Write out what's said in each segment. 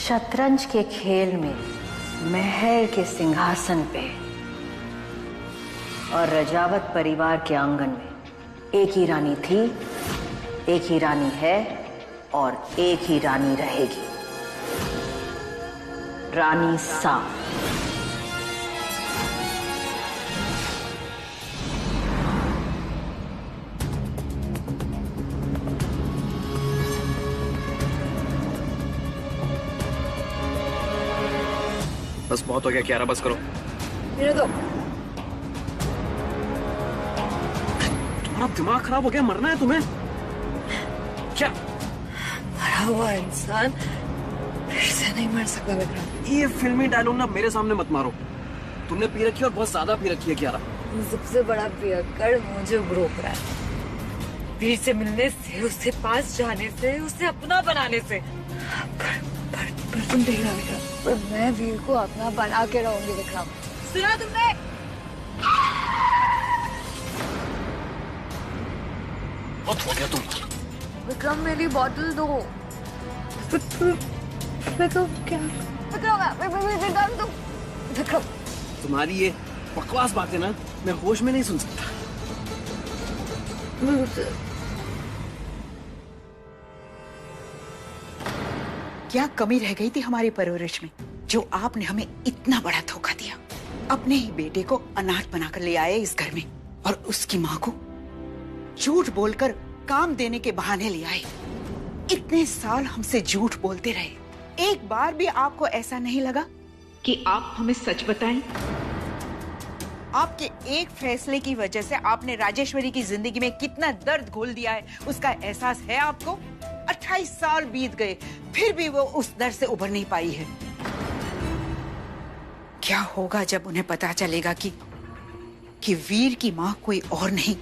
शतरंज के खेल में महल के सिंहासन पे और रजावत परिवार के आंगन में एक ही रानी थी, एक ही रानी है और एक ही रानी रहेगी। रानी सा। बस बहुत हो गया कियारा, बस करो। मेरे दो। तुम्हारा दिमाग खराब हो गया, मरना है तुम्हें क्या? मरा हुआ इंसान फिर से नहीं मर सकता विक्रम। ये फिल्मी डायलॉग ना मेरे सामने मत मारो। तुमने पी रखी है और बहुत ज्यादा पी रखी है कियारा। सबसे बड़ा पियक्कड़ मुझे रोक रहा है। वीर से मिलने से, उससे पास जाने से, उसे अपना बनाने से। पर तुम देखना विक्रम, पर मैं वीर को अपना बना के रहूंगी विक्रम। सुना तुमने? बहुत हो गया तुम। विक्रम मेरी बोतल दो। विक्रम क्या? विक्रम तुम। विक्रम तुम्हारी ये बकवास बातें ना मैं होश में नहीं सुन सकता। क्या कमी रह गई थी हमारी परवरिश में जो आपने हमें इतना बड़ा धोखा दिया? अपने ही बेटे को अनाथ बनाकर ले आए इस घर में और उसकी माँ को झूठ बोलकर काम देने के बहाने ले आए। इतने साल हमसे झूठ बोलते रहे, एक बार भी आपको ऐसा नहीं लगा कि आप हमें सच बताएं? आपके एक फैसले की वजह से आपने राजेश्वरी की जिंदगी में कितना दर्द घोल दिया है, उसका एहसास है आपको? 28 साल बीत गए, फिर भी वो उस दर्द से उभर नहीं पाई है। क्या होगा जब उन्हें पता चलेगा कि वीर की मां कोई और नहीं,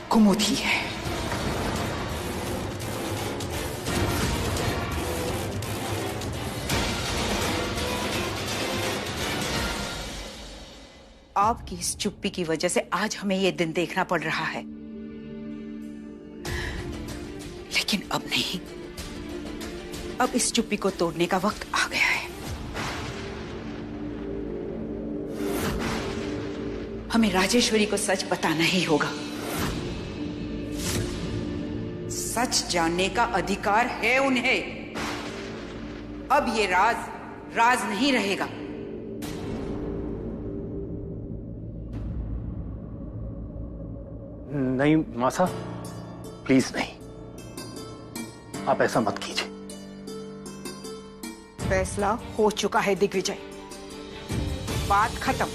कुमुदी है। आपकी इस चुप्पी की वजह से आज हमें ये दिन देखना पड़ रहा है, लेकिन अब नहीं। अब इस चुप्पी को तोड़ने का वक्त आ गया है। हमें राजेश्वरी को सच बताना ही होगा। सच जानने का अधिकार है उन्हें। अब ये राज नहीं रहेगा। नहीं मासा, प्लीज नहीं, आप ऐसा मत कीजिए। फैसला हो चुका है दिग्विजय, बात खत्म।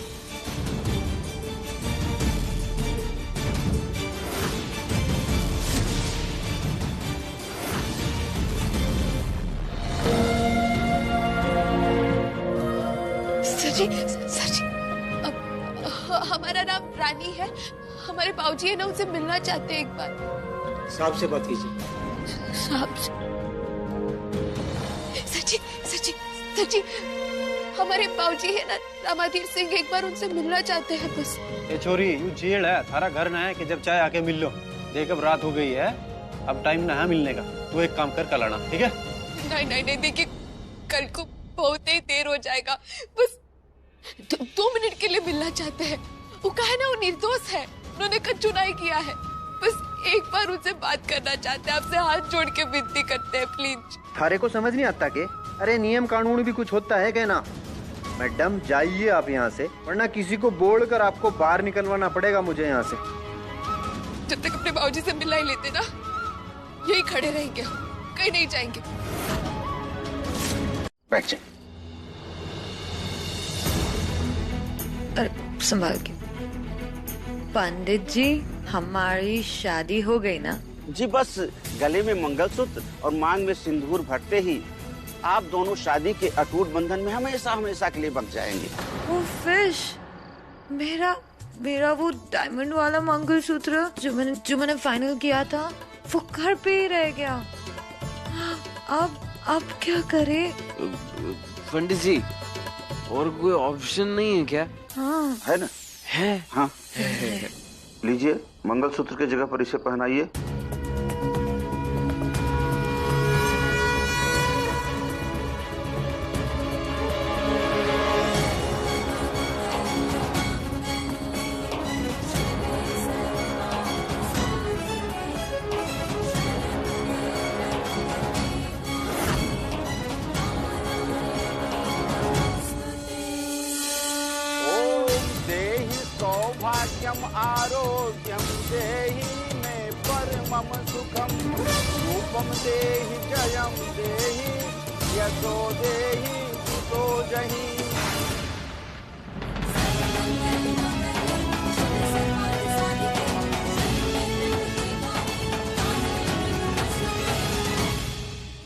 सर जी, हमारा नाम रानी है। हमारे बाबूजी है ना, उनसे मिलना चाहते हैं एक बार। साहब से बात कीजिए। साहब से? सर जी, हमारे बाबूजी है ना रामाधीर सिंह, एक बार उनसे मिलना चाहते हैं बस। ये छोरी यू जेल है, थारा घर ना है कि जब चाहे आके मिल लो। देख अब रात हो गई है, अब टाइम ना है मिलने का। तू एक काम कर, कल आना, ठीक है? नहीं, देखिए कल को बहुत ही देर हो जाएगा। बस 2 मिनट के लिए मिलना चाहते हैं। वो कहा है ना, वो निर्दोष है, उन्होंने कल चुनाई किया है। बस एक बार उनसे बात करना चाहते हैं, आपसे हाथ जोड़ के विनती करते हैं, प्लीज। थारे को समझ नहीं आता के? अरे नियम कानून भी कुछ होता है क्या ना? मैडम जाइए आप यहाँ से, वरना किसी को बोलकर आपको बाहर निकलवाना पड़ेगा मुझे यहाँ से। जब तक अपने बाबूजी से मिला ही लेते ना, यही खड़े रहेंगे, कहीं नहीं जाएंगे। बैठ जाए। अरे संभाल के। पंडित जी, हमारी शादी हो गई ना? जी बस गले में मंगलसूत्र और मांग में सिंदूर भरते ही आप दोनों शादी के अटूट बंधन में हमेशा हमेशा के लिए बंध जाएंगे। वो फिश, मेरा वो डायमंड वाला मंगलसूत्र जो मैंने फाइनल किया था, वो घर पे ही रह गया। अब क्या करें? पंडित जी, और कोई ऑप्शन नहीं है क्या? हाँ है ना? है। हाँ लीजिए, मंगलसूत्र की जगह पर इसे पहनाइए। सौभाग्यम आरोग्यम देहि मे परमम सुखम, रूपम देहि जयम देहि, यशो देहि सुतो जहि।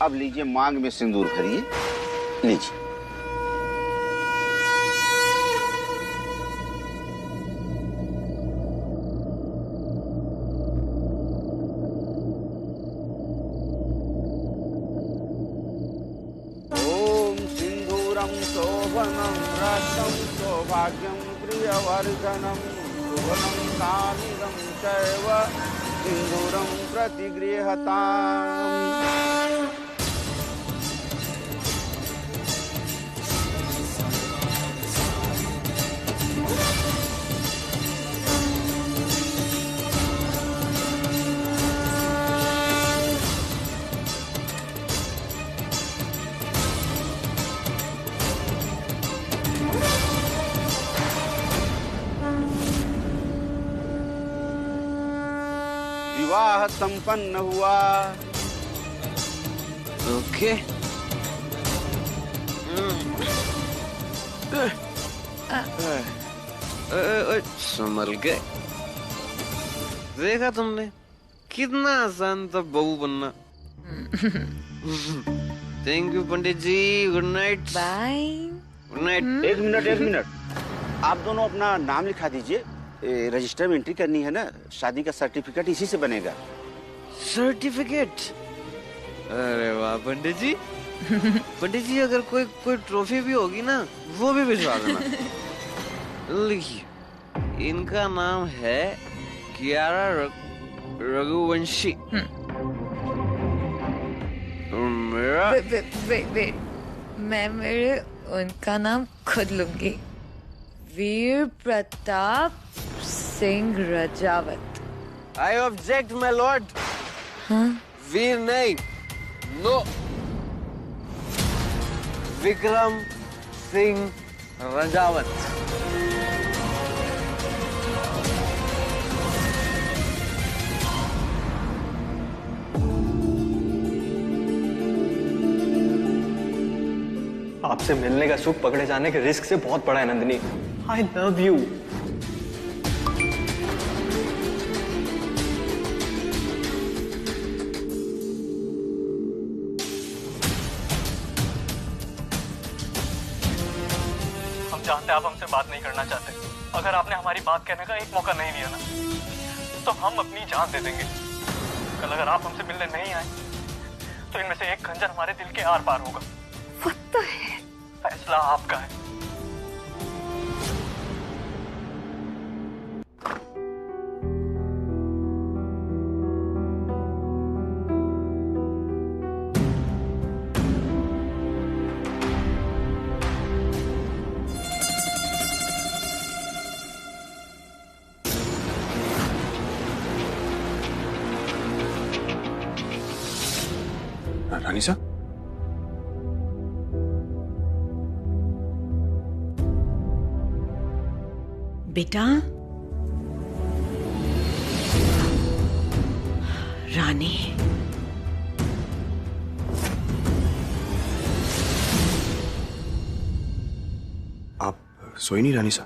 अब लीजिए, मांग में सिंदूर भरिए। लीजिए। शोभनम रसम सौभाग्यम प्रियवर्धनम, शुभनम कामिदम चैव सिंदूरम प्रतिगृहताम्। विवाह संपन्न हुआ। ओके। संभल गए। देखा तुमने, कितना आसान था बहू बनना। Thank you Pandit ji, good night. Bye. Good night. एक मिनट, आप दोनों अपना नाम लिखा दीजिए। रजिस्टर में एंट्री करनी है ना, शादी का सर्टिफिकेट इसी से बनेगा। सर्टिफिकेट? अरे वाह पंडित जी। पंडित जी, अगर कोई ट्रॉफी भी होगी ना, वो भी भिजवा देना। लिखिए, इनका नाम है कियारा रघुवंशी। मेरा वे, मैं मेरे उनका नाम खुद लूंगी। वीर Pratap Singh Rajawat. I object, my lord. हाँ? वीर नहीं, नो। विक्रम सिंह रजावत। आपसे मिलने का सुख पकड़े जाने के रिस्क से बहुत बड़ा है नंदिनी। I love you. हम जानते आप हमसे बात नहीं करना चाहते। अगर आपने हमारी बात कहने का एक मौका नहीं दिया ना, तो हम अपनी जान दे देंगे। कल अगर आप हमसे मिलने नहीं आए, तो इनमें से एक खंजर हमारे दिल के आर पार होगा। फैसला आपका है। रानी सा, बेटा, रानी, आप सोई नहीं रानी सा?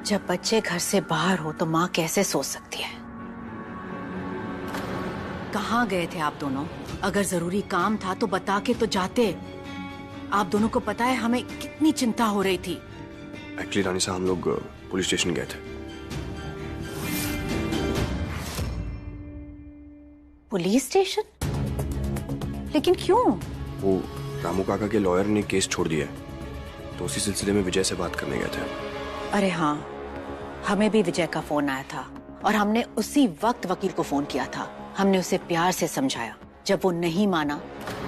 जब बच्चे घर से बाहर हो तो माँ कैसे सोच सकती है? कहाँ गए थे आप दोनों? अगर जरूरी काम था तो बता के तो जाते। आप दोनों को पता है हमें कितनी चिंता हो रही थी। एक्चुअली रानी साहब, हम लोग पुलिस स्टेशन गए थे। Police station? लेकिन क्यों? वो रामू काका के लॉयर ने केस छोड़ दिया है, तो उसी सिलसिले में विजय से बात करने गए थे। अरे हाँ, हमें भी विजय का फोन आया था और हमने उसी वक्त वकील को फोन किया था। हमने उसे प्यार से समझाया। जब वो नहीं माना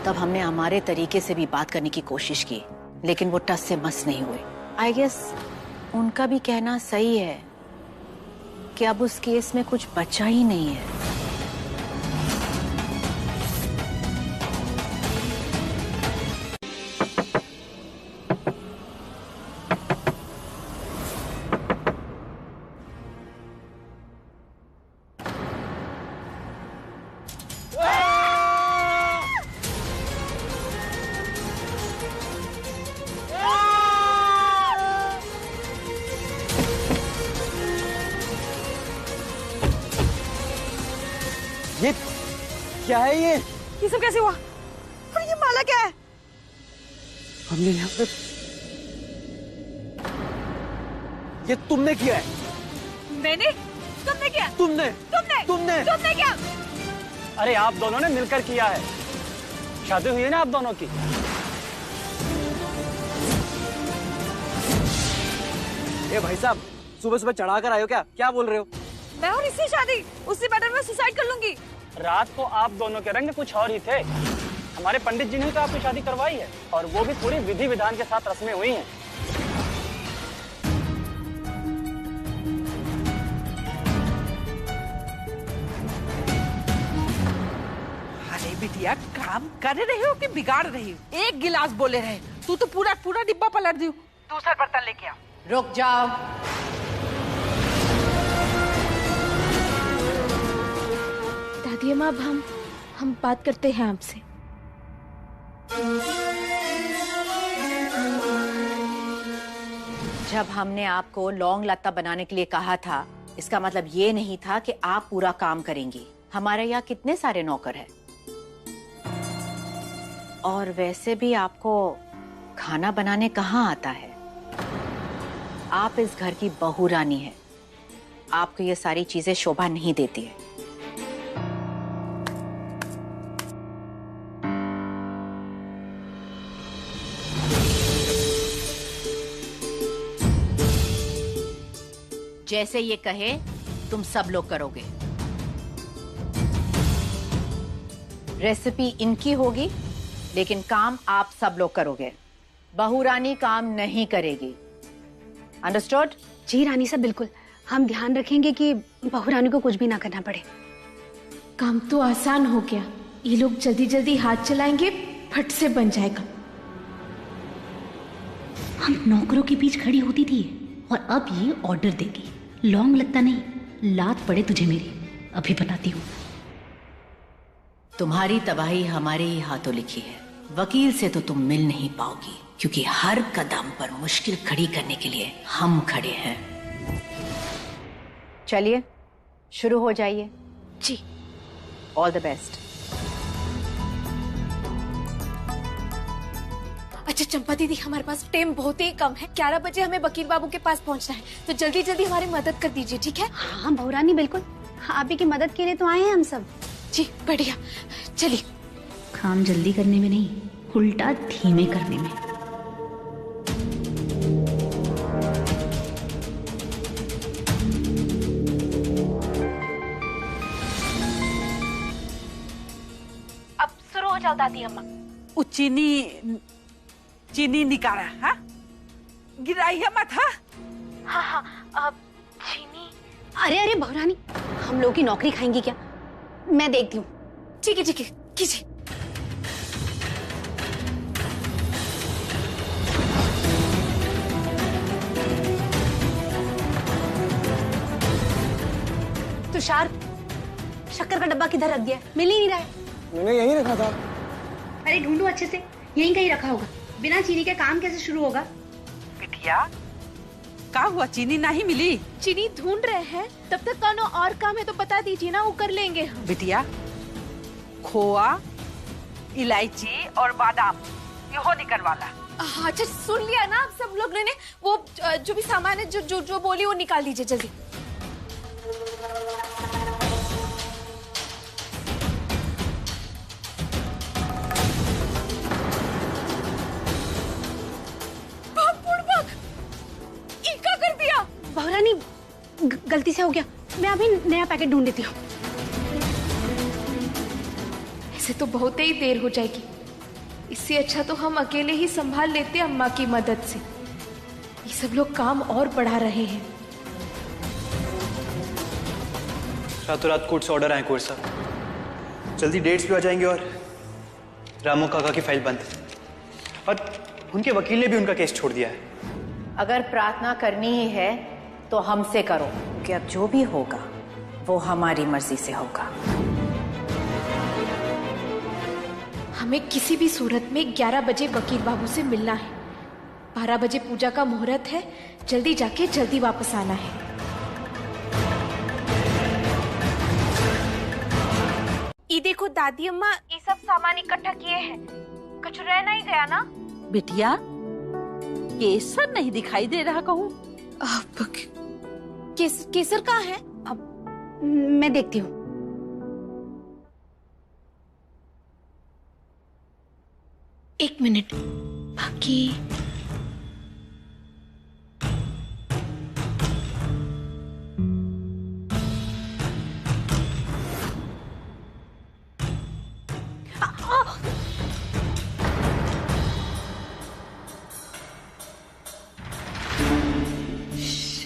तब हमने हमारे तरीके से भी बात करने की कोशिश की, लेकिन वो टस से मस नहीं हुए। आई गेस उनका भी कहना सही है कि अब उस केस में कुछ बचा ही नहीं है। ये क्या है? ये सब कैसे हुआ? और ये माला क्या है? हमने यहाँ पे ये तुमने किया है? मैंने? तुमने किया? तुमने क्या? अरे आप दोनों ने मिलकर किया है। शादी हुई है ना आप दोनों की। ए भाई साहब, सुबह सुबह चढ़ा कर आए हो क्या? क्या बोल रहे हो? मैं और इससे शादी? उससे बेटर मैं सुसाइड कर लूंगी। रात को आप दोनों के रंग कुछ और ही थे। हमारे पंडित जी ने तो आपकी शादी करवाई है, और वो भी पूरी विधि विधान के साथ रस्में हुई हैं। अरे बिटिया, काम कर रहे हो कि बिगाड़ रही हो? एक गिलास बोले रहे, तू तो पूरा पूरा डिब्बा पलट दी। दूसरा बर्तन लेके आओ। रुक जाओ। दादी अम्मा, अब हम बात करते हैं आपसे। जब हमने आपको लौंग लत्ता बनाने के लिए कहा था, इसका मतलब ये नहीं था कि आप पूरा काम करेंगी। हमारे यहाँ कितने सारे नौकर हैं, और वैसे भी आपको खाना बनाने कहाँ आता है? आप इस घर की बहू रानी है। आपको ये सारी चीजें शोभा नहीं देती है। जैसे ये कहे तुम सब लोग करोगे। रेसिपी इनकी होगी, लेकिन काम आप सब लोग करोगे। बहू रानी काम नहीं करेगी। अंडरस्टूड? जी रानी साहब, बिल्कुल। हम ध्यान रखेंगे कि बहू रानी को कुछ भी ना करना पड़े। काम तो आसान हो गया। ये लोग जल्दी जल्दी हाथ चलाएंगे, फट से बन जाएगा। हम नौकरों के बीच खड़ी होती थी और अब ये ऑर्डर देगी। लौंग लत्ता नहीं, लात पड़े तुझे मेरी। अभी बनाती हूँ। तुम्हारी तबाही हमारे ही हाथों लिखी है। वकील से तो तुम मिल नहीं पाओगी, क्योंकि हर कदम पर मुश्किल खड़ी करने के लिए हम खड़े हैं। चलिए शुरू हो जाइए। जी। All the best. अच्छा चंपा दीदी, हमारे पास टाइम बहुत ही कम है। 11 बजे हमें वकील बाबू के पास पहुंचना है, तो जल्दी जल्दी हमारी मदद कर दीजिए, ठीक है? हाँ बहू रानी, बिल्कुल। आप ही की मदद के लिए तो आए हैं हम सब। जी बढ़िया, चलिए। काम जल्दी करने में नहीं, उल्टा धीमे करने में। अब शुरू हो जाओ दादी अम्मा। चीनी निकाला? हाँ, गिराई है मत। हाँ हाँ, अब चीनी। अरे अरे बहू रानी, हम लोग की नौकरी खाएंगी क्या? मैं देखती हूँ। ठीक है कीजिए। तुषार, शक्कर का डब्बा किधर रख दिया? मिल ही नहीं रहा है। मैंने यहीं रखा था। अरे ढूंढो अच्छे से, यहीं कहीं रखा होगा। बिना चीनी के काम कैसे शुरू होगा? बिटिया, का हुआ? चीनी नहीं मिली? चीनी ढूंढ रहे हैं, तब तक कोनो और काम है तो बता दीजिए ना, वो कर लेंगे हम। बिटिया, खोआ, इलायची और बादाम यो निकलवाला। हाँ अच्छा, सुन लिया ना आप सब लोग ने। वो जो भी सामान है जो जो जो बोली वो निकाल दीजिए जल्दी। कर दिया बहुरानी, गलती से हो गया। मैं अभी नया पैकेट ढूंढ देती हूँ। ऐसे तो बहुत ही देर हो जाएगी। इससे अच्छा तो हम अकेले ही संभाल लेते अम्मा की मदद से। ये सब लोग काम और बढ़ा रहे हैं। रातों रात कोर्ट से ऑर्डर आए कोर्ट साहब, जल्दी डेट्स भी आ जाएंगे और रामू काका की फाइल बंद, और उनके वकील ने भी उनका केस छोड़ दिया है। अगर प्रार्थना करनी ही है तो हमसे करो कि अब जो भी होगा वो हमारी मर्जी से होगा। हमें किसी भी सूरत में 11 बजे वकील बाबू से मिलना है। 12 बजे पूजा का मुहूर्त है, जल्दी जाके जल्दी वापस आना है। ये देखो दादी अम्मा, ये सब सामान इकट्ठा किए हैं, कुछ रह नहीं गया ना? बिटिया, केसर नहीं दिखाई दे रहा कहूँ। केसर कहाँ है? अब मैं देखती हूँ। एक मिनट बाकी।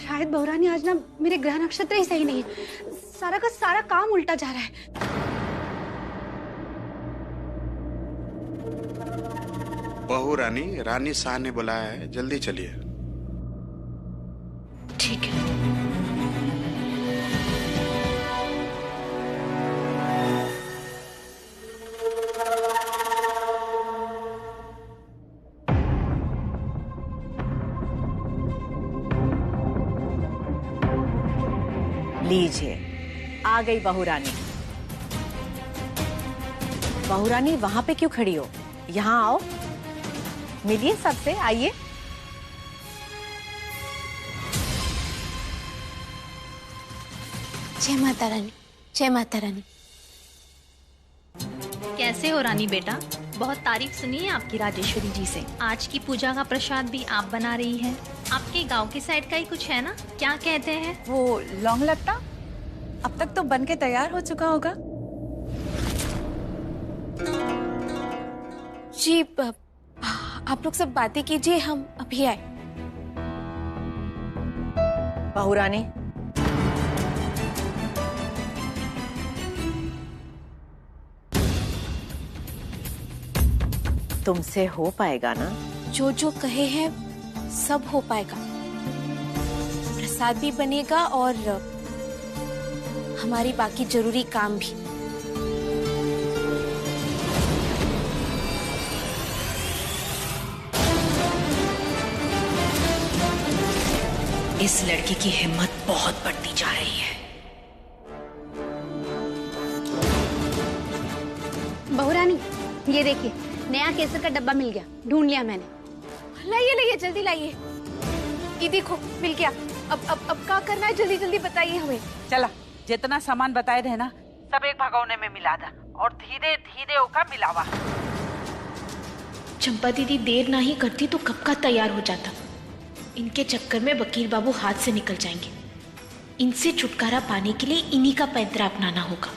शायद बहुरानी आज ना मेरे ग्रह नक्षत्र ही सही नहीं है। सारा का सारा काम उल्टा जा रहा है। बहू रानी, रानी शाह ने बुलाया है, जल्दी चलिए। ठीक है। लीजिए, आ गई बहुरानी। बहुरानी वहां पे क्यों खड़ी हो? यहाँ आओ, मिलिए सबसे, आइए। जय माता रानी, जय माता रानी। कैसे हो रानी बेटा? बहुत तारीफ सुनी है आपकी राजेश्वरी जी से। आज की पूजा का प्रसाद भी आप बना रही हैं। आपके गांव की साइड का ही कुछ है ना? क्या कहते हैं? वो लौंग लत्ता अब तक तो बन के तैयार हो चुका होगा। जी आप लोग सब बातें कीजिए, हम अभी आए। बहुरानी, तुमसे हो पाएगा ना? जो जो कहे हैं सब हो पाएगा। प्रसाद भी बनेगा और हमारी बाकी जरूरी काम भी। इस लड़की की हिम्मत बहुत बढ़ती जा रही है। बहुरानी, ये देखिए, नया केसर का डब्बा मिल गया, ढूंढ लिया मैंने। लाइए लाइए, जल्दी लाइए। ये देखो मिल गया। अब क्या करना है? जल्दी जल्दी बताइए हमें। चला, जितना सामान बताए रहे ना सब एक भगोने में मिला दा और धीरे धीरे ओका मिलावा। चंपा दीदी देर ना ही करती तो कब का तैयार हो जाता। इनके चक्कर में वकील बाबू हाथ से निकल जाएंगे। इनसे छुटकारा पाने के लिए इन्हीं का पैंतरा अपनाना होगा।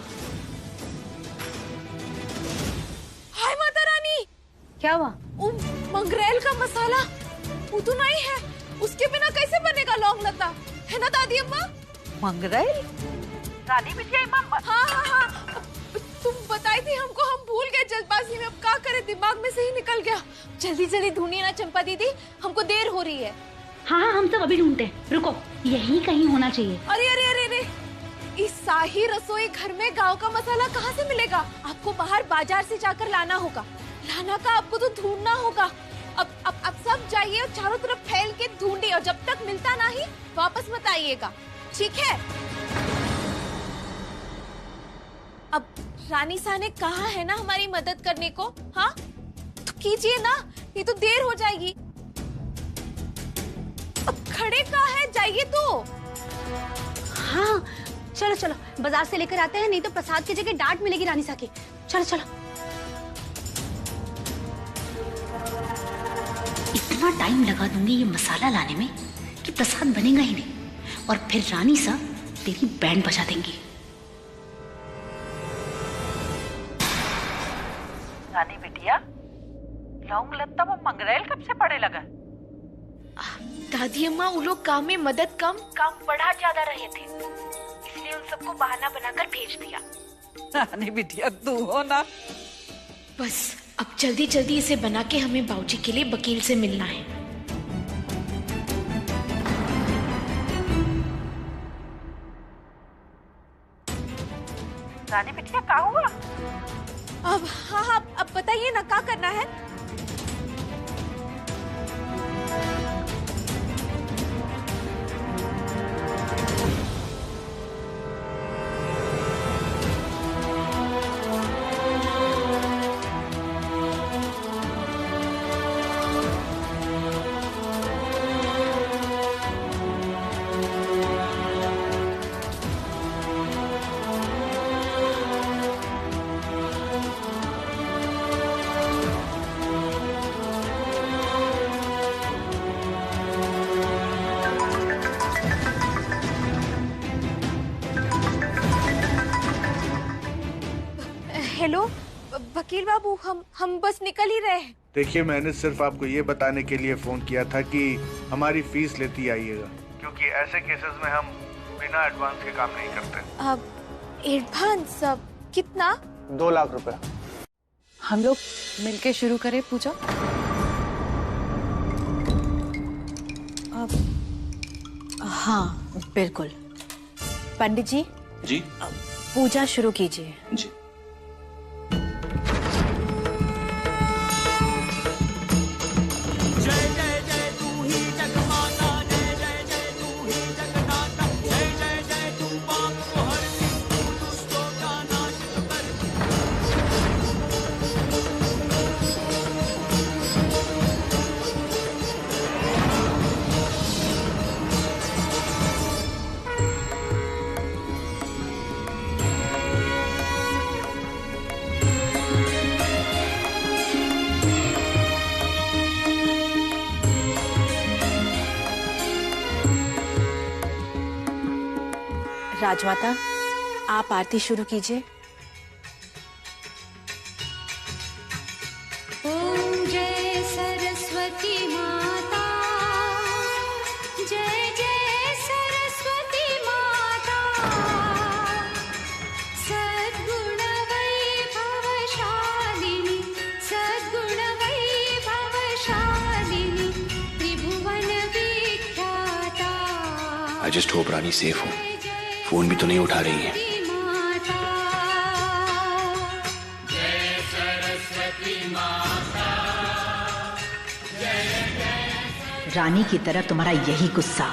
हाय माता रानी, क्या हुआ? मंगरेल का मसाला वो तो नहीं है, उसके बिना कैसे बनेगा लौंग लता, है ना दादी अम्मा? मंगरेल? रानी बिटिया, हाँ हाँ हाँ, तुम बताई थी हमको, हम भूल गए जल्दबाजी में। अब क्या करे, दिमाग में से ही निकल गया। जल्दी जल्दी ढूंढिए ना चंपा दीदी, हमको देर हो रही है। हाँ हाँ, हम सब अभी ढूंढते हैं, रुको, यही कहीं होना चाहिए। अरे अरे अरे अरे, इस शाही रसोई घर में गांव का मसाला कहाँ से मिलेगा? आपको बाहर बाजार से जाकर लाना होगा। लाना का आपको तो ढूंढना होगा। अब सब जाइए और चारों तरफ फैल के ढूंढिए और जब तक मिलता नहीं वापस मत आइएगा, ठीक है? अब रानी साहब ने कहा है ना हमारी मदद करने को, हाँ तो कीजिए ना, ये तो देर हो जाएगी। अब खड़े कहाँ है, जाइए तो। हाँ चलो चलो बाजार से लेकर आते हैं, नहीं तो प्रसाद की जगह डांट मिलेगी रानी साहब की। चलो चलो। इतना टाइम लगा दूंगी ये मसाला लाने में कि प्रसाद बनेगा ही नहीं, और फिर रानी साहब तेरी बैंड बजा देंगी। रानी बिटिया, लौंग लत्ता वो मंगरेल कब से पड़े लगा? दादी अम्मा वो लोग काम में मदद काम बढ़ा ज्यादा रहे थे, इसलिए उन सबको बहाना बनाकर भेज दिया। रानी बिटिया तू हो ना। बस अब जल्दी जल्दी इसे बना के हमें बाबूजी के लिए वकील से मिलना है। रानी बिटिया क्या हुआ? अब हाँ अब बताइए ना क्या करना है। हेलो वकील बाबू, हम बस निकल ही रहे हैं। देखिए, मैंने सिर्फ आपको ये बताने के लिए फोन किया था कि हमारी फीस लेती आइएगा, क्योंकि ऐसे केसेस में हम बिना एडवांस के काम नहीं करते। अब एडवांस कितना? 2 लाख रुपए। हम लोग मिलके शुरू करें पूजा। हाँ बिल्कुल। पंडित जी जी पूजा शुरू कीजिए। जी। राजमाता आप आरती शुरू कीजिए। ओम जय सरस्वती माता, जय जय सरस्वती माता, सद्गुण वैभवशालिनी, सद्गुण वैभवशालिनी, त्रिभुवन विख्याता। I just hope Rani safe हो। फोन भी तो नहीं उठा रही है। रानी की तरफ तुम्हारा यही गुस्सा,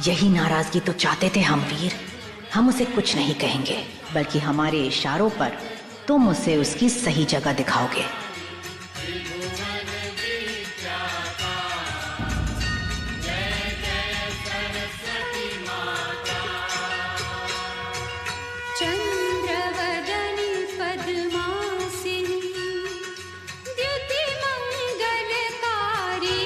यही नाराजगी तो चाहते थे हम वीर। हम उसे कुछ नहीं कहेंगे, बल्कि हमारे इशारों पर तुम उसे उसकी सही जगह दिखाओगे। चंद्रवदनी पद्मासिनी, द्युति मंगलकारी,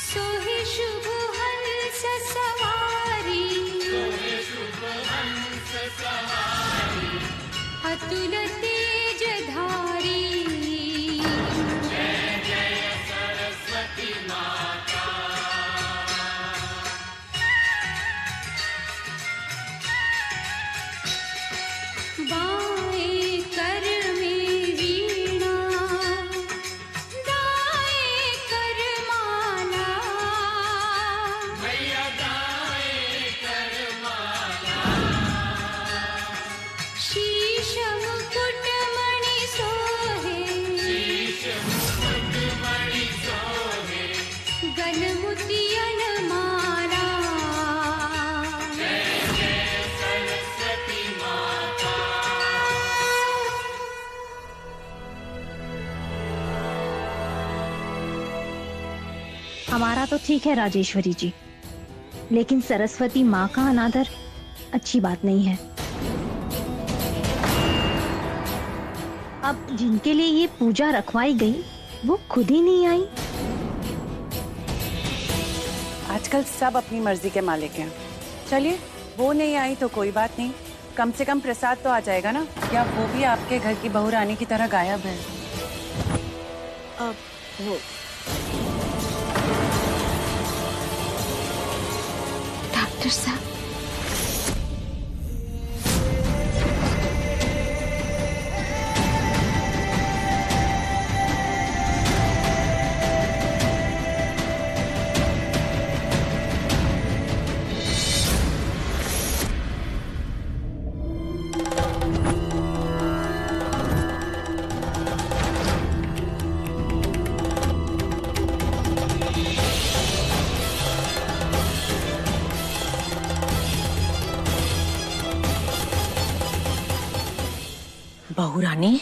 सोहि शुभ हंस सवारी, अतुल तेज धारी। जय जय सरस्वती माता। बाएं कर में वीणा, दाएं कर माला, मैया दाएं कर माला, शीश हमारा तो ठीक है राजेश्वरी जी, लेकिन सरस्वती माँ का अनादर अच्छी बात नहीं है। अब जिनके लिए ये पूजा रखवाई गई वो खुद ही नहीं आई। आजकल सब अपनी मर्जी के मालिक हैं। चलिए, वो नहीं आई तो कोई बात नहीं, कम से कम प्रसाद तो आ जाएगा ना। या वो भी आपके घर की बहू रानी की तरह गायब है? वो डॉक्टर साहब, बहू रानी,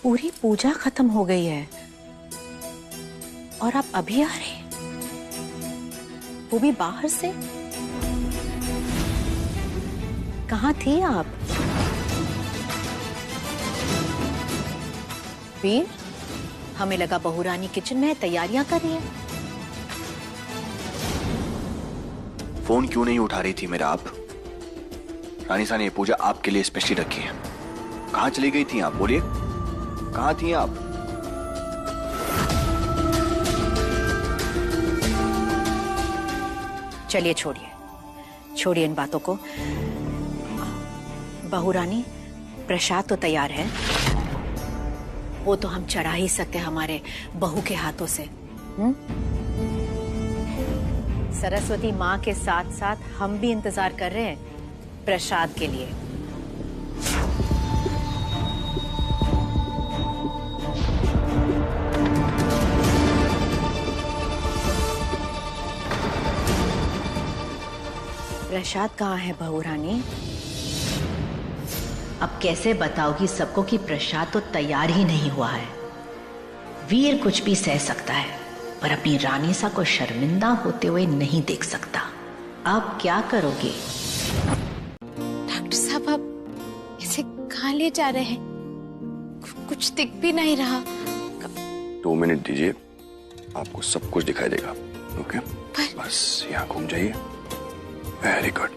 पूरी पूजा खत्म हो गई है और आप अभी आ रहे, वो भी बाहर से? कहाँ थी आप? वीर, हमें लगा बहू रानी किचन में तैयारियां कर रही है। फोन क्यों नहीं उठा रही थी मेरा आप? रानी साहब ने ये पूजा आपके लिए स्पेशली रखी है। कहाँ चली गई थी आप? बोलिए, कहाँ थी आप? चलिए छोड़िए इन बातों को। बहू रानी, प्रसाद तो तैयार है, वो तो हम चढ़ा ही सकते हमारे बहू के हाथों से। सरस्वती माँ के साथ साथ हम भी इंतजार कर रहे हैं प्रसाद के लिए। प्रसाद कहाँ है बहू रानी? अब कैसे बताओगी सबको कि प्रसाद तो तैयार ही नहीं हुआ है। वीर कुछ भी सह सकता है पर अपनी रानी सा को शर्मिंदा होते हुए नहीं देख सकता। अब क्या करोगे? डॉक्टर साहब, आप इसे कहाँ ले जा रहे हैं? कुछ दिख भी नहीं रहा। 2 मिनट दीजिए, आपको सब कुछ दिखाई देगा। ओके, बस यहाँ घूम जाइए। Very good.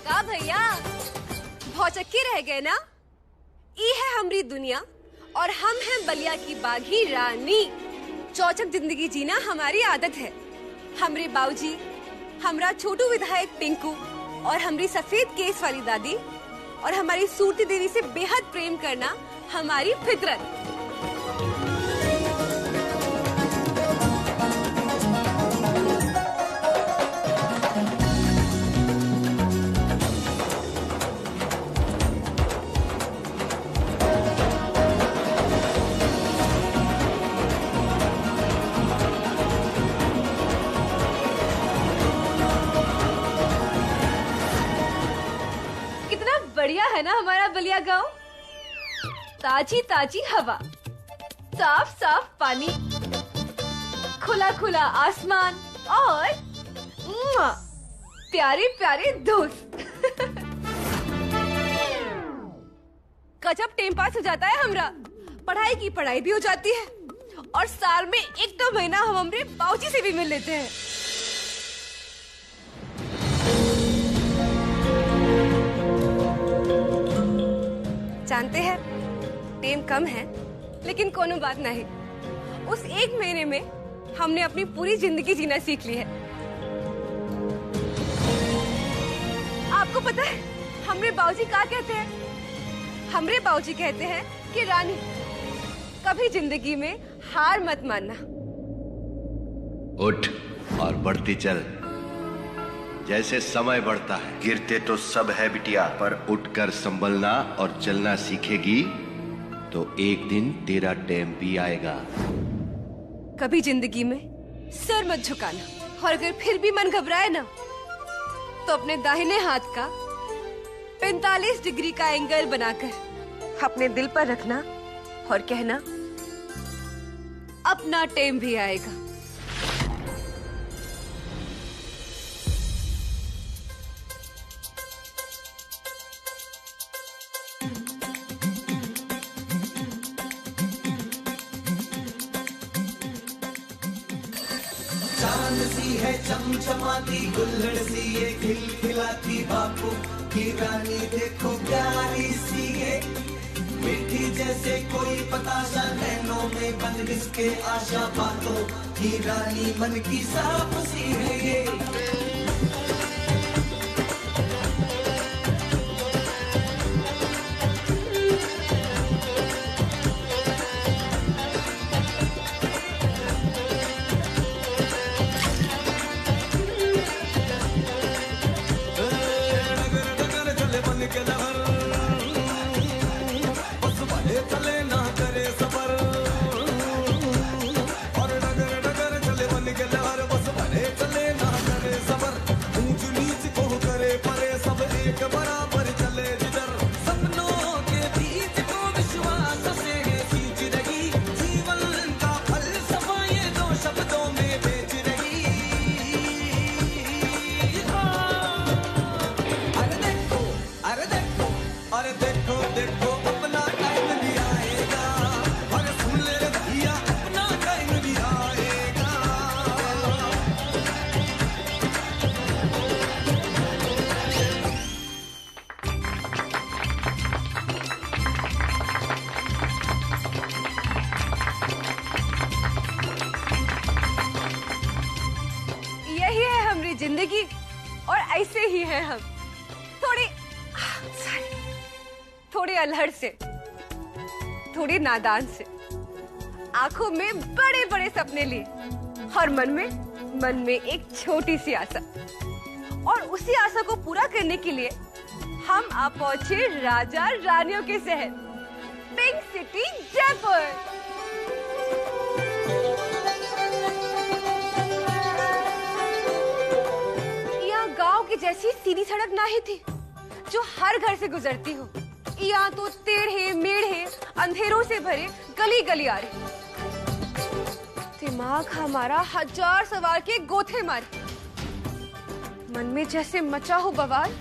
का भैया भौचक्की रह गए ना? ई है हमारी दुनिया और हम हैं बलिया की बागी रानी। चौचक जिंदगी जीना हमारी आदत है। हमरे बाबूजी, हमरा छोटू विधायक पिंकू और हमारी सफेद केस वाली दादी और हमारी सूरती देवी से बेहद प्रेम करना हमारी फितरत। बढ़िया है ना हमारा बलिया गांव? ताजी ताजी हवा, साफ साफ पानी, खुला खुला आसमान और प्यारे प्यारे दोस्त। गजब टाइम पास हो जाता है हमरा। पढ़ाई की पढ़ाई भी हो जाती है और साल में 1-2 महीना हम हमरे बाबूजी से भी मिल लेते हैं। जानते हैं टेम कम है, लेकिन कोनो बात नहीं। उस 1 महीने में हमने अपनी पूरी जिंदगी जीना सीख ली है। आपको पता है हमरे बाबूजी क्या कहते हैं? हमरे बाबूजी कहते हैं कि रानी, कभी जिंदगी में हार मत मानना। उठ और बढ़ती चल। जैसे समय बढ़ता है, गिरते तो सब है बिटिया, पर उठकर संभलना और चलना सीखेगी तो एक दिन तेरा टाइम भी आएगा। कभी जिंदगी में सर मत झुकाना, और अगर फिर भी मन घबराए ना, तो अपने दाहिने हाथ का 45 डिग्री का एंगल बनाकर अपने दिल पर रखना और कहना, अपना टाइम भी आएगा। चांद सी है चमचमाती, गुल्लड़ सी ये खिलखिलाती, बापू की रानी देखो प्यारी सी है, मीठी जैसे कोई पताशा, नैनों में बंद इसके आशा, बातों की रानी मन की साफ सी है ये। जिंदगी और ऐसे ही हैं हम, थोड़े अल्हड़ से, थोड़ी नादान से, आंखों में बड़े बड़े सपने लिए और मन में एक छोटी सी आशा, और उसी आशा को पूरा करने के लिए हम आ पहुंचे राजा रानियों के शहर पिंक सिटी जयपुर। गांव की जैसी सीधी सड़क ना ही थी जो हर घर से गुजरती हो, यहाँ तो टेढ़े मेढ़े अंधेरों से भरे गली गली आ रहे। दिमाग हमारा 1000 सवाल के गोथे मारे, मन में जैसे मचा हो बवाल,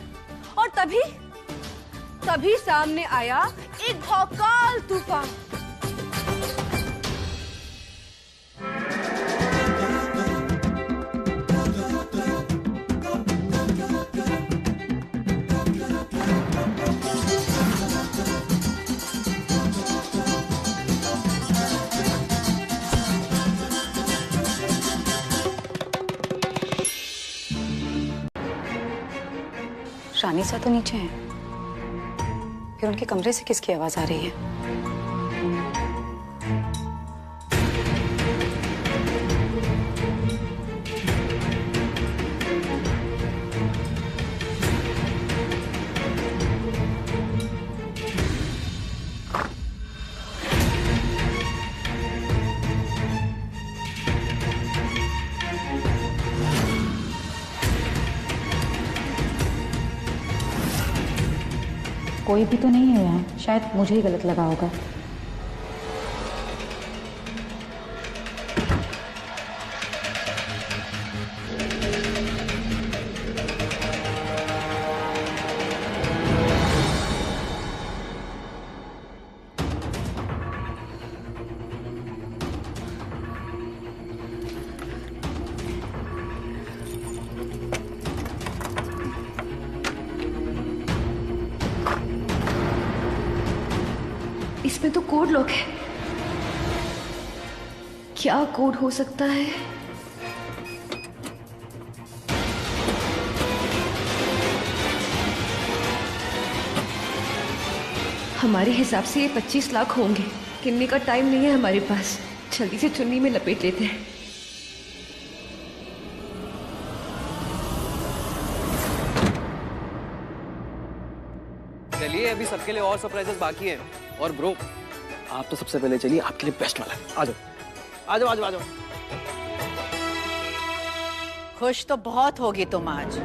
और तभी सामने आया एक भौकाल तूफान। रानी सा तो नीचे है, फिर उनके कमरे से किसकी आवाज आ रही है? कोई भी तो नहीं है यहाँ, शायद मुझे ही गलत लगा होगा। इसमें तो कोड लॉक है। क्या कोड हो सकता है? हमारे हिसाब से ये 25 लाख होंगे। गिनने का टाइम नहीं है हमारे पास, जल्दी से चुन्नी में लपेट लेते हैं। चलिए, अभी सबके लिए और सरप्राइजेस बाकी हैं। और ब्रो, आप तो सबसे पहले चलिए, आपके लिए बेस्ट वाला है। आ जाओ आ जाओ आ जाओ आ जाओ। खुश तो बहुत होगी तुम आज।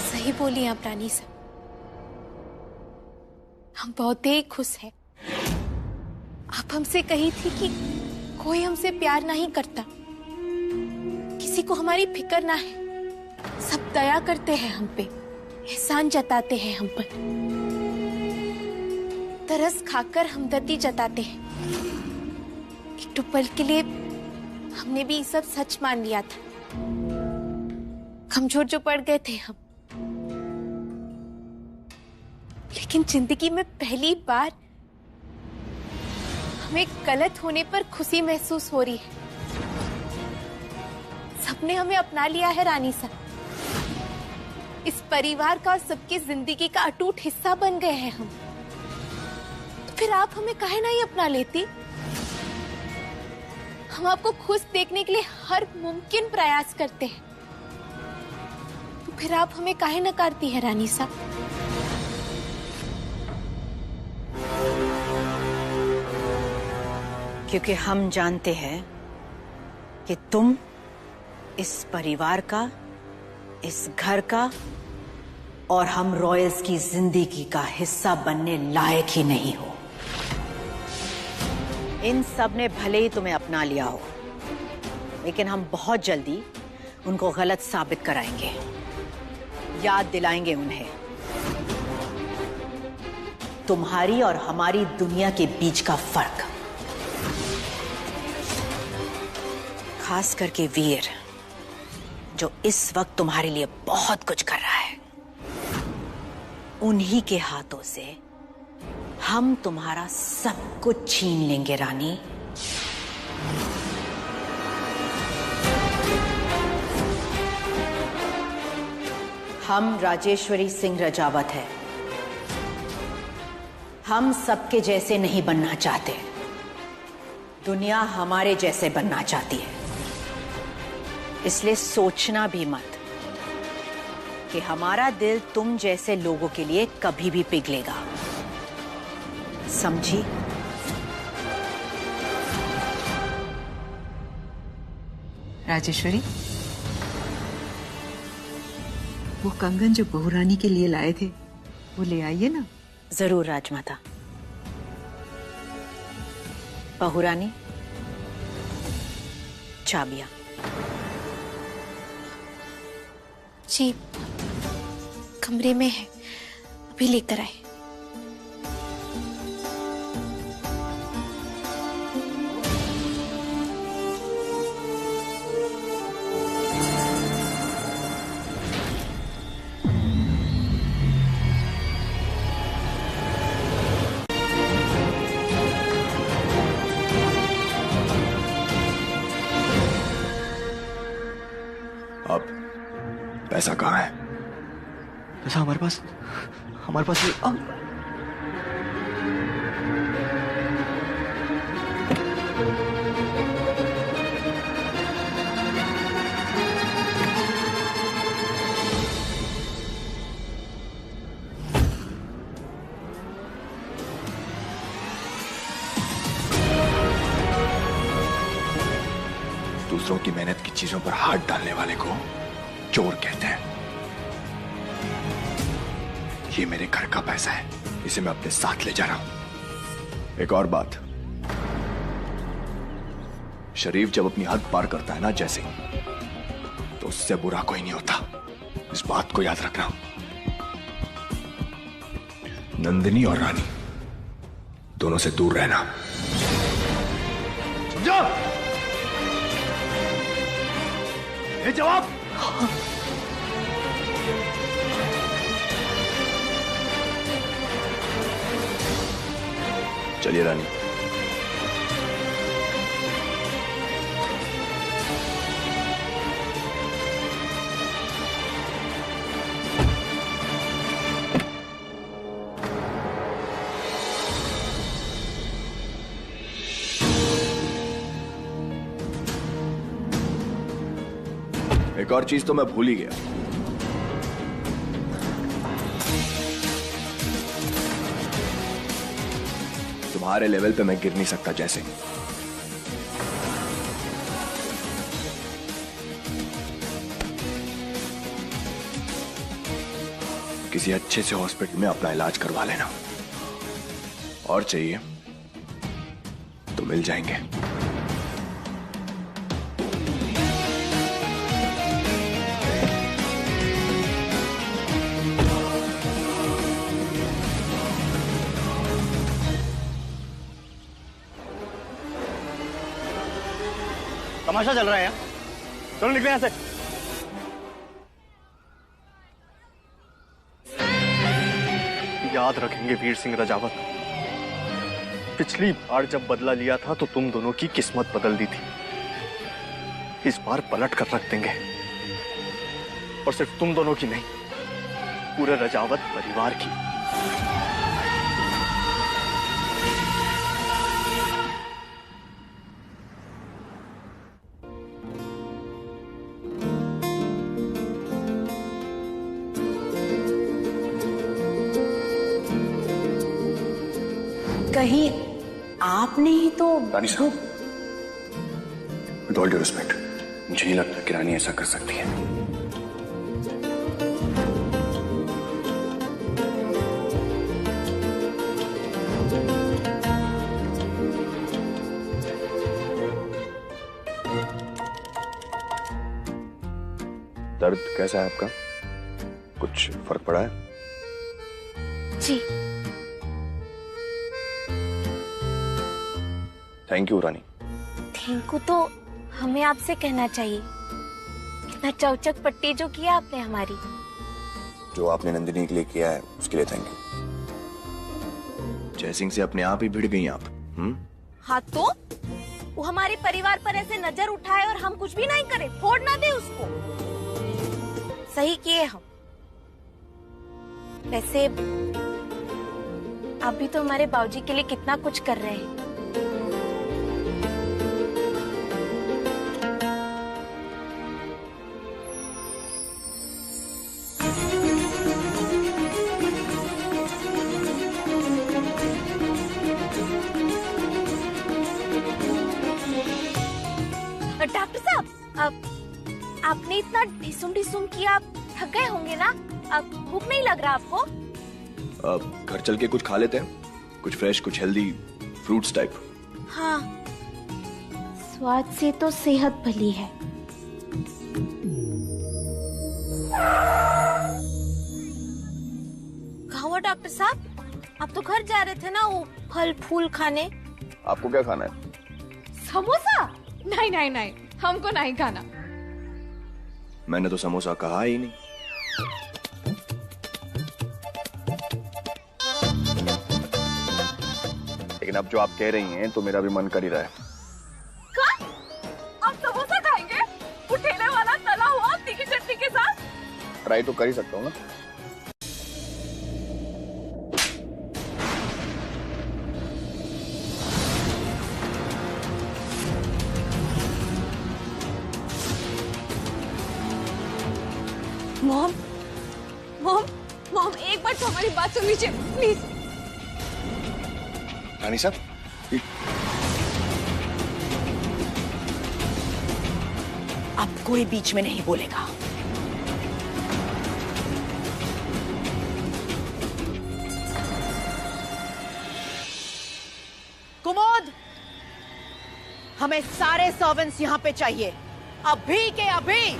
सही बोली आप रानी साहब, हम बहुत ही खुश हैं। आप हमसे कही थी कि कोई हमसे प्यार नहीं करता, किसी को हमारी फिक्र ना है, सब दया करते हैं हम पे, एहसान जताते हैं हम पर, तरस खाकर हमदर्दी जताते हैं। एक तो पल के लिए हमने भी सब सच मान लिया था, कमजोर जो पड़ गए थे हम। लेकिन जिंदगी में पहली बार हमें गलत होने पर खुशी महसूस हो रही है। सबने हमें अपना लिया है रानी साहब, इस परिवार का, सबकी जिंदगी का अटूट हिस्सा बन गए हैं हम। तो फिर आप हमें काहे नहीं अपना लेती? हम आपको खुश देखने के लिए हर मुमकिन प्रयास करते हैं, तो फिर आप हमें काहे नकारती है रानी साहब? क्योंकि हम जानते हैं कि तुम इस परिवार का, इस घर का और हम रॉयल्स की जिंदगी का हिस्सा बनने लायक ही नहीं हो। इन सब ने भले ही तुम्हें अपना लिया हो, लेकिन हम बहुत जल्दी उनको गलत साबित कराएंगे, याद दिलाएंगे उन्हें तुम्हारी और हमारी दुनिया के बीच का फर्क। खास करके वीर, जो इस वक्त तुम्हारे लिए बहुत कुछ कर रहा है, उन्हीं के हाथों से हम तुम्हारा सब कुछ छीन लेंगे रानी। हम राजेश्वरी सिंह रजावत है, हम सबके जैसे नहीं बनना चाहते, दुनिया हमारे जैसे बनना चाहती है। इसलिए सोचना भी मत कि हमारा दिल तुम जैसे लोगों के लिए कभी भी पिघलेगा, समझी? राजेश्वरी, वो कंगन जो बहू रानी के लिए लाए थे, वो ले आइए ना। जरूर राजमाता। बहू रानी, चाबियां। जी, कमरे में है, अभी लेकर आए। अब पैसा कहाँ है? पैसा हमारे पास नहीं। दूसरों की मेहनत की चीजों पर हाथ डालने वाले को चोर कहते हैं। ये मेरे घर का पैसा है, इसे मैं अपने साथ ले जा रहा हूं। एक और बात, शरीफ जब अपनी हद पार करता है ना जैसे, तो उससे बुरा कोई नहीं होता, इस बात को याद रखना। नंदिनी और रानी दोनों से दूर रहना, समझा? ये जवाब। चलिए रानी। एक और चीज तो मैं भूल ही गया। तुम्हारे लेवल पे मैं गिर नहीं सकता जैसे। किसी अच्छे से हॉस्पिटल में अपना इलाज करवा लेना, और चाहिए तो मिल जाएंगे। तमाशा चल रहा है यहाँ। चलो निकले यहाँ से। याद रखेंगे वीर सिंह रजावत, पिछली बार जब बदला लिया था तो तुम दोनों की किस्मत बदल दी थी। इस बार पलट कर रख देंगे, और सिर्फ तुम दोनों की नहीं, पूरे रजावत परिवार की। कहीं आपने ही तो रानी साहब, विद ऑल ड्यू रिस्पेक्ट, मुझे नहीं लगता कि रानी ऐसा कर सकती है। दर्द कैसा है आपका? कुछ फर्क पड़ा है? जी। Thank you Rani. Thank you तो हमें आपसे कहना चाहिए। इतना चौचक पट्टी जो किया आपने हमारी। जो आपने नंदिनी के लिए किया है उसके लिए थैंक यू। जयसिंह से अपने आप ही भिड़ गई आप। हाँ तो वो हमारे परिवार पर ऐसे नजर उठाए और हम कुछ भी नहीं करे, फोड़ ना दे उसको। सही किए हम। वैसे आप भी तो हमारे बाबूजी के लिए कितना कुछ कर रहे हैं। डॉक्टर साहब, आपने इतना ढिसुम किया, आप थक गए होंगे ना? भूख नहीं लग रहा आपको? घर चल के कुछ खा लेते हैं, कुछ फ्रेश, कुछ हेल्दी फ्रूट्स टाइप। हाँ, स्वाद से तो सेहत भली है। कहाँ हुआ डॉक्टर साहब? आप तो घर जा रहे थे ना वो फल फूल खाने। आपको क्या खाना है? समोसा? नहीं नहीं नहीं, हमको नहीं खाना। मैंने तो समोसा कहा ही नहीं। लेकिन अब जो आप कह रही हैं तो मेरा भी मन कर ही रहा है। क्या? आप समोसा खाएंगे? वो ठेले वाला तला हुआ तीखी चटनी के साथ? ट्राई तो कर ही सकता हूँ ना। मॉम, मॉम, मॉम, एक बार तो हमारी बात सुन लीजिए प्लीज। रानी साहब, अब कोई बीच में नहीं बोलेगा। कुमोद, हमें सारे सर्वेंट्स यहाँ पे चाहिए, अभी के अभी।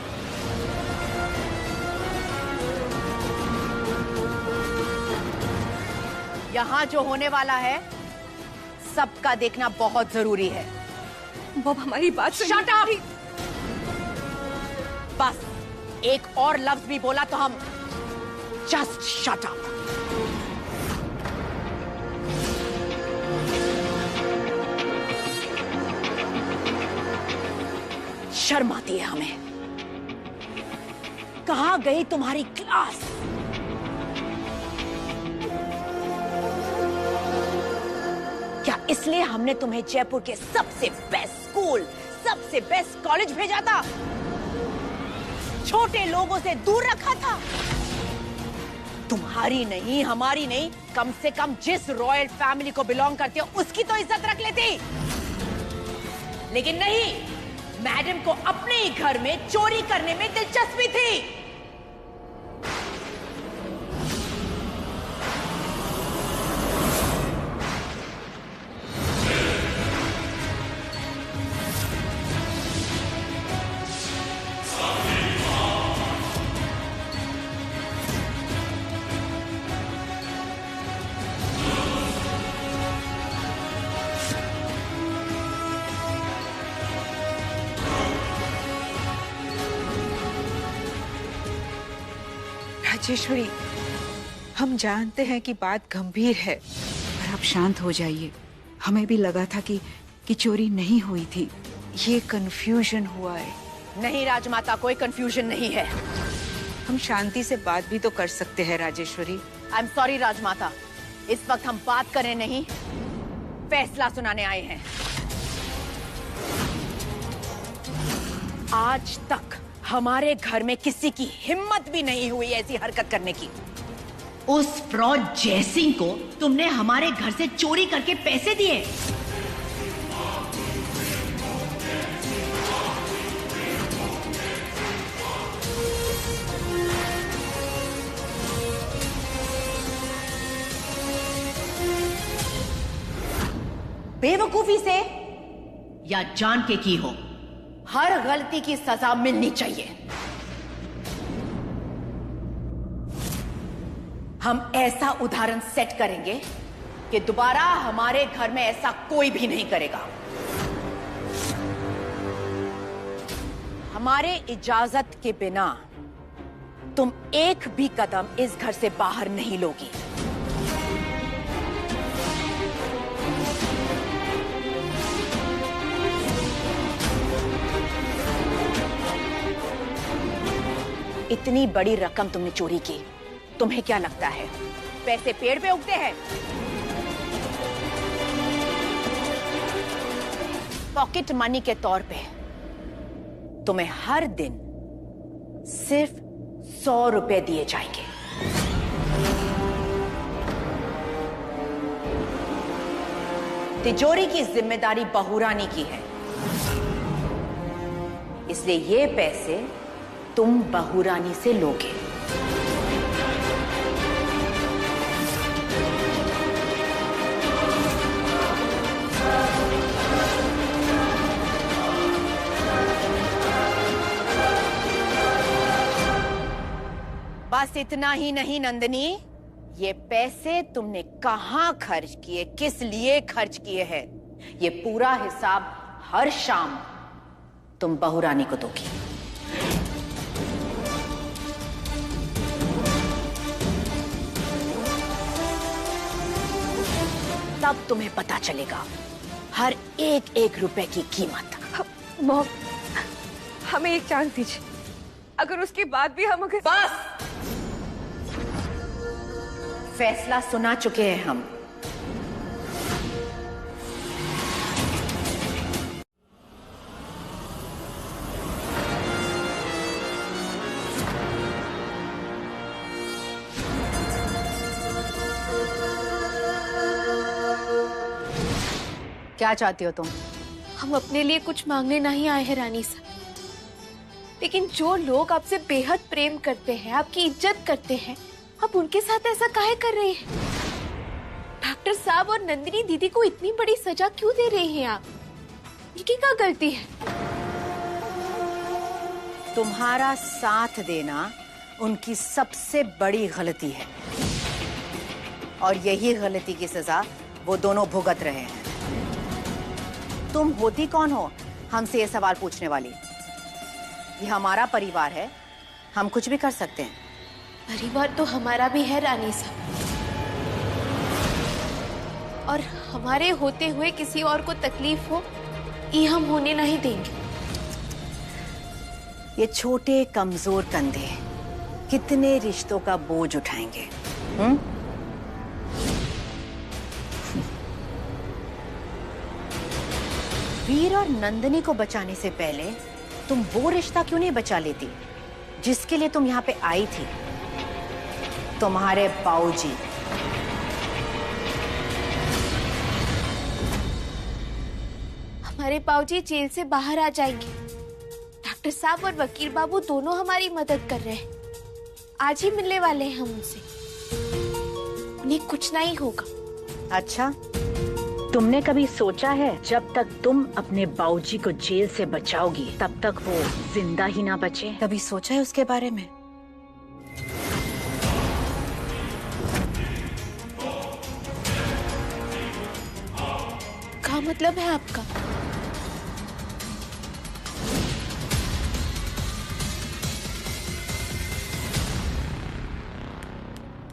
यहाँ जो होने वाला है सबका देखना बहुत जरूरी है। बॉब, हमारी बात सुनिए। Shut up! बस एक और लफ्ज भी बोला तो हम जस्ट शट अप। शर्म आती है हमें। कहां गई तुम्हारी क्लास? क्या इसलिए हमने तुम्हें जयपुर के सबसे बेस्ट स्कूल, सबसे बेस्ट कॉलेज भेजा था? छोटे लोगों से दूर रखा था? तुम्हारी नहीं, हमारी नहीं, कम से कम जिस रॉयल फैमिली को बिलोंग करते हो उसकी तो इज्जत रख लेती। लेकिन नहीं, मैडम को अपने ही घर में चोरी करने में दिलचस्पी थी। राजेश्वरी, हम जानते हैं कि बात गंभीर है, पर आप शांत हो जाइए। हमें भी लगा था कि चोरी नहीं हुई थी, ये कंफ्यूजन हुआ है। नहीं राजमाता, कोई कंफ्यूजन नहीं है। हम शांति से बात भी तो कर सकते हैं राजेश्वरी। आई एम सॉरी राजमाता, इस वक्त हम बात करें नहीं, फैसला सुनाने आए हैं। आज तक हमारे घर में किसी की हिम्मत भी नहीं हुई ऐसी हरकत करने की। उस फ्रॉड जयसिंह को तुमने हमारे घर से चोरी करके पैसे दिए। बेवकूफी से या जान के की हो, हर गलती की सजा मिलनी चाहिए। हम ऐसा उदाहरण सेट करेंगे कि दोबारा हमारे घर में ऐसा कोई भी नहीं करेगा। हमारे इजाजत के बिना तुम एक भी कदम इस घर से बाहर नहीं लोगी। इतनी बड़ी रकम तुमने चोरी की, तुम्हें क्या लगता है पैसे पेड़ पे उगते हैं? पॉकेट मनी के तौर पे तुम्हें हर दिन सिर्फ 100 रुपए दिए जाएंगे। तिजोरी की जिम्मेदारी बहुरानी की है, इसलिए ये पैसे तुम बहुरानी से लोगे। बस इतना ही नहीं नंदिनी, ये पैसे तुमने कहां खर्च किए, किस लिए खर्च किए हैं, ये पूरा हिसाब हर शाम तुम बहुरानी को दोगी। तब तुम्हें पता चलेगा हर एक एक रुपए की कीमत। मॉम, हमें एक चांस दीजिए, अगर उसके बाद भी हम बस फैसला सुना चुके हैं हम। क्या चाहती हो तुम? हम अपने लिए कुछ मांगने नहीं आए हैं रानी साहब, लेकिन जो लोग आपसे बेहद प्रेम करते हैं, आपकी इज्जत करते हैं, आप उनके साथ ऐसा काहे कर रहे हैं? डॉक्टर साहब और नंदिनी दीदी को इतनी बड़ी सजा क्यों दे रहे हैं आप? इनकी क्या गलती है? तुम्हारा साथ देना उनकी सबसे बड़ी गलती है, और यही गलती की सजा वो दोनों भुगत रहे हैं। तुम होती कौन हो हमसे ये सवाल पूछने वाली? ये हमारा परिवार है, हम कुछ भी कर सकते हैं। परिवार तो हमारा भी है रानी साहब, और हमारे होते हुए किसी और को तकलीफ हो ये हम होने नहीं देंगे। ये छोटे कमजोर कंधे कितने रिश्तों का बोझ उठाएंगे? वीर और नंदिनी को बचाने से पहले तुम वो रिश्ता क्यों नहीं बचा लेती जिसके लिए तुम यहाँ पे आई थी? तुम्हारे बाऊजी। हमारे बाऊजी जेल से बाहर आ जाएंगे। डॉक्टर साहब और वकील बाबू दोनों हमारी मदद कर रहे हैं। आज ही मिलने वाले हैं हम उनसे। उन्हें कुछ नहीं होगा। अच्छा, तुमने कभी सोचा है जब तक तुम अपने बाऊजी को जेल से बचाओगी तब तक वो जिंदा ही ना बचे? कभी सोचा है उसके बारे में? क्या मतलब है आपका?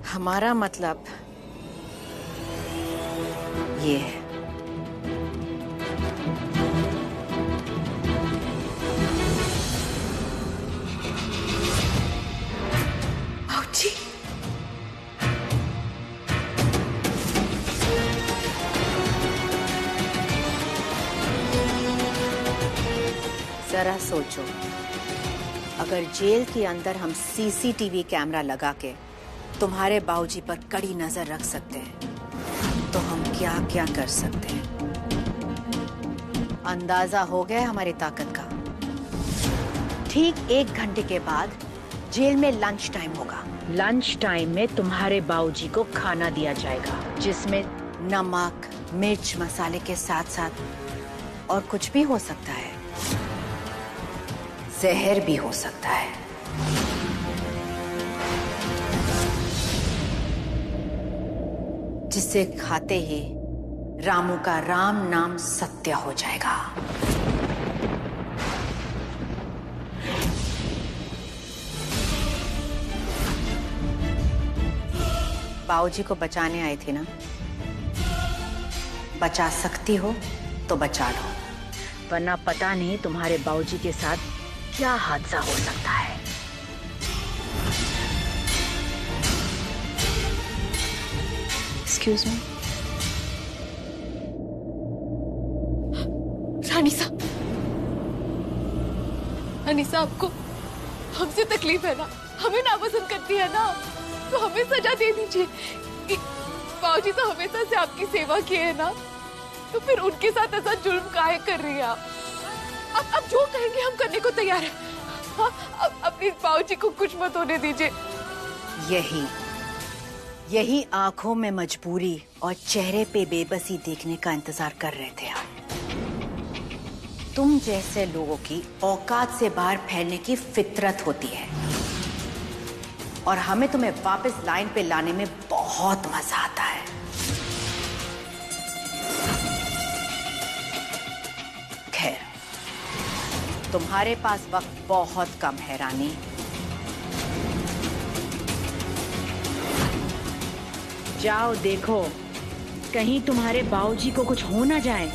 हमारा मतलब ये है। बाऊजी, जरा सोचो, अगर जेल के अंदर हम सीसीटीवी कैमरा लगा के तुम्हारे बाऊजी पर कड़ी नजर रख सकते हैं तो हम क्या क्या कर सकते हैं? अंदाजा हो गया हमारी ताकत का। ठीक 1 घंटे के बाद जेल में लंच टाइम होगा। लंच टाइम में तुम्हारे बाऊजी को खाना दिया जाएगा जिसमें नमक, मिर्च, मसाले के साथ साथ और कुछ भी हो सकता है। जहर भी हो सकता है। जिसे खाते ही रामू का राम नाम सत्य हो जाएगा। बाऊजी को बचाने आई थी ना? बचा सकती हो तो बचा लो, वरना पता नहीं तुम्हारे बाऊजी के साथ क्या हादसा हो सकता है। Excuse me. रानी साहब, रानी साहब को हमसे तकलीफ है ना, हमें नापसंद करती है ना, तो हमें सजा दे दीजिए। बाऊजी तो हमेशा से आपकी सेवा किए है ना, तो फिर उनके साथ ऐसा जुल्म काहे कर रही है आप? अब जो कहेंगे हम करने को तैयार हैं। हाँ, अपनी बाऊजी को कुछ मत होने दीजिए। यही आंखों में मजबूरी और चेहरे पे बेबसी देखने का इंतजार कर रहे थे हम। तुम जैसे लोगों की औकात से बाहर फैलने की फितरत होती है और हमें तुम्हें वापस लाइन पे लाने में बहुत मजा आता है। खैर, तुम्हारे पास वक्त बहुत कम है रानी। जाओ देखो, कहीं तुम्हारे बाऊजी को कुछ हो ना जाए।